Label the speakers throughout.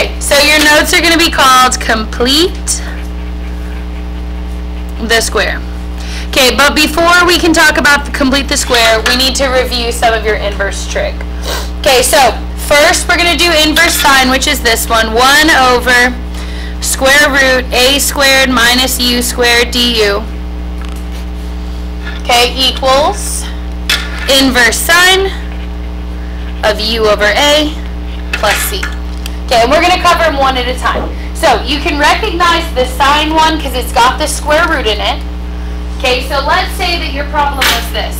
Speaker 1: Okay, so your notes are going to be called complete the square. Okay, but before we can talk about complete the square, we need to review some of your inverse trig. Okay, so first we're going to do inverse sine, which is this one, 1 over square root a squared minus u squared du. Okay, equals inverse sine of u over a plus c. Okay, and we're going to cover them one at a time. So you can recognize the sine one because it's got the square root in it. Okay, so let's say that your problem was this.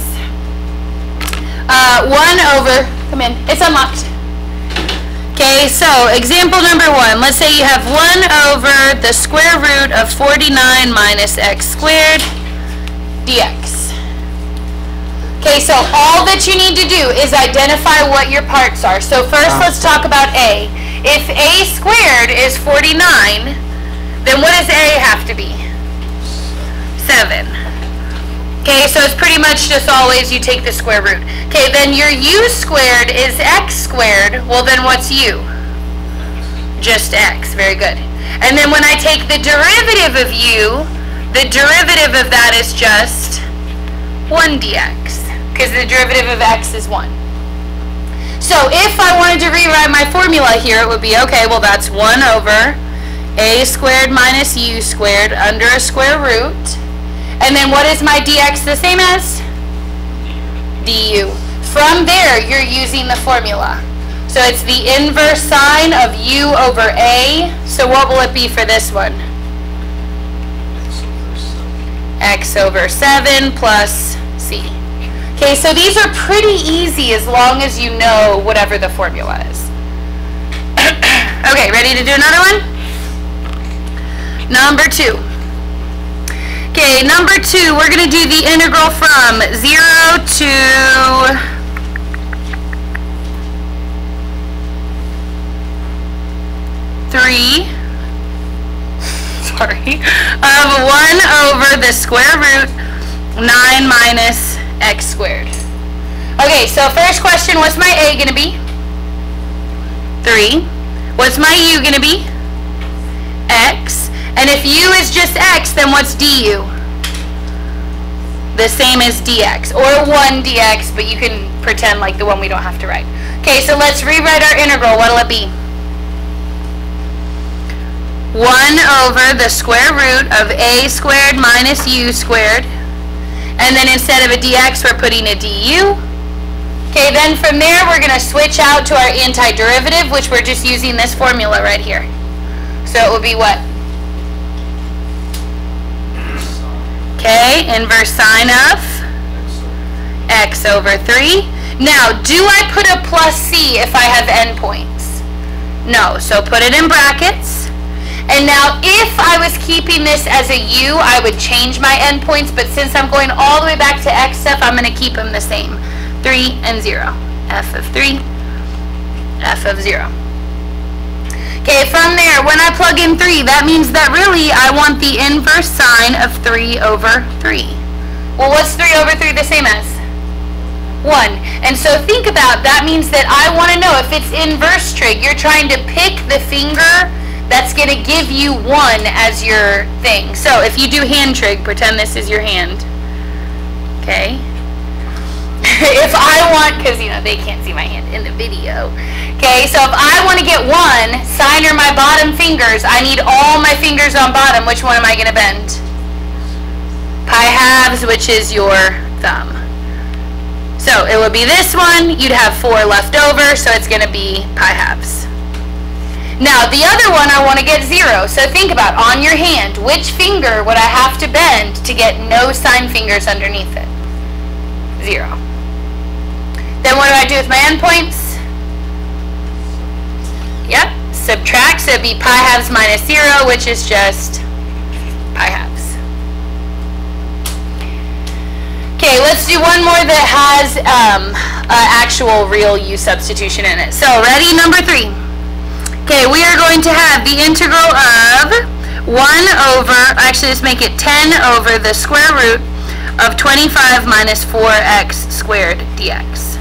Speaker 1: 1 over, come in, it's unlocked. Okay, so example number 1. Let's say you have 1 over the square root of 49 minus x squared dx. Okay, so all that you need to do is identify what your parts are. So first let's talk about a. If a squared is 49, then what does a have to be? 7. Okay, so it's pretty much just always you take the square root. Okay, then your u squared is x squared. Well, then what's u? Just x. Very good. And then when I take the derivative of u, the derivative of that is just 1 dx, because the derivative of x is 1. So if I wanted to rewrite my formula here, it would be, okay, well, that's 1 over a squared minus u squared under a square root. And then what is my dx the same as? du. From there, you're using the formula. So it's the inverse sine of u over a. So what will it be for this one? X over 7 plus c. Okay, so these are pretty easy as long as you know whatever the formula is. Okay, ready to do another one? Number 2. Okay, number 2, we're going to do the integral from 0 to 3, sorry, of 1 over the square root 9 minus x squared. Okay, so first question, what's my a going to be? 3. What's my u going to be? X. And if u is just x, then what's du? The same as dx, or 1 dx, but you can pretend like the one we don't have to write. Okay, so let's rewrite our integral. What'll it be? 1 over the square root of a squared minus u squared. And then instead of a dx, we're putting a du. Okay, then from there, we're going to switch out to our antiderivative, which we're just using this formula right here. So it will be what? Okay, inverse sine of x over 3. Now, do I put a plus c if I have endpoints? No, so put it in brackets. And now, if I was keeping this as a u, I would change my endpoints, but since I'm going all the way back to x stuff, I'm going to keep them the same. 3 and 0. F of 3, f of 0. Okay, from there, when I plug in 3, that means that really I want the inverse sine of 3 over 3. Well, what's 3 over 3 the same as? 1. And so think about, that means that I want to know if it's inverse trig, you're trying to pick the finger that's going to give you 1 as your thing. So if you do hand trig, pretend this is your hand. Okay. If I want, because you know they can't see my hand in the video. Okay, so if I want to get 1, sine are my bottom fingers. I need all my fingers on bottom. Which one am I going to bend? Pi halves, which is your thumb. So it would be this one. You'd have 4 left over, so it's going to be pi halves. Now the other one I want to get 0. So think about, on your hand, which finger would I have to bend to get no sine fingers underneath it? 0. Then what do I do with my endpoints? Yep, subtract, so it'd be pi halves minus 0, which is just pi halves. Okay, let's do one more that has actual real u substitution in it. So, ready? Number 3. Okay, we are going to have the integral of 1 over, actually let's make it 10 over the square root of 25 minus 4x squared dx.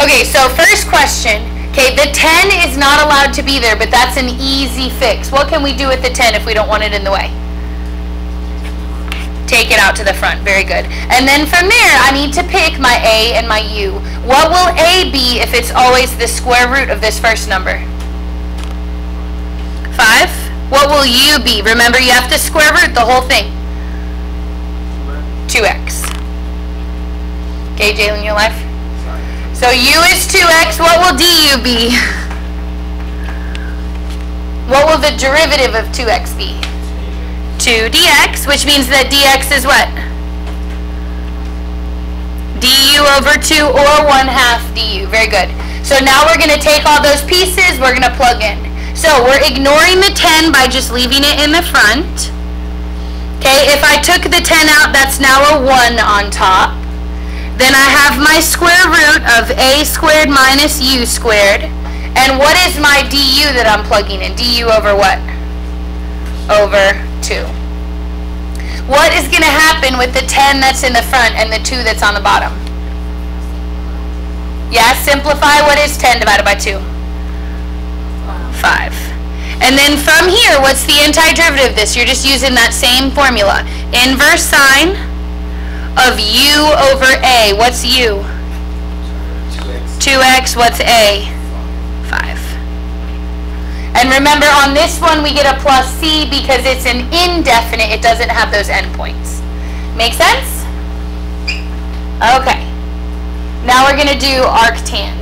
Speaker 1: Okay, so first question. Okay, the 10 is not allowed to be there, but that's an easy fix. What can we do with the 10 if we don't want it in the way? Take it out to the front. Very good. And then from there, I need to pick my a and my u. What will a be if it's always the square root of this first number? 5. What will u be? Remember, you have to square root the whole thing. 2x. Okay, Jalen, your life? So u is 2x. What will du be? What will the derivative of 2x be? 2 dx, which means that dx is what? Du over 2 or 1/2 du. Very good. So now we're going to take all those pieces, we're going to plug in. So we're ignoring the 10 by just leaving it in the front. Okay, if I took the 10 out, that's now a 1 on top. Then I have my square root of a squared minus u squared. And what is my du that I'm plugging in? Du over what? Over 2. What is going to happen with the 10 that's in the front and the 2 that's on the bottom? Yeah, simplify. What is 10 divided by 2? 5. And then from here, what's the antiderivative of this? You're just using that same formula. Inverse sine of u over a. What's u? 2x. What's a? 5. And remember, on this one, we get a plus c because it's an indefinite. It doesn't have those endpoints. Make sense? Okay. Now we're going to do arctan.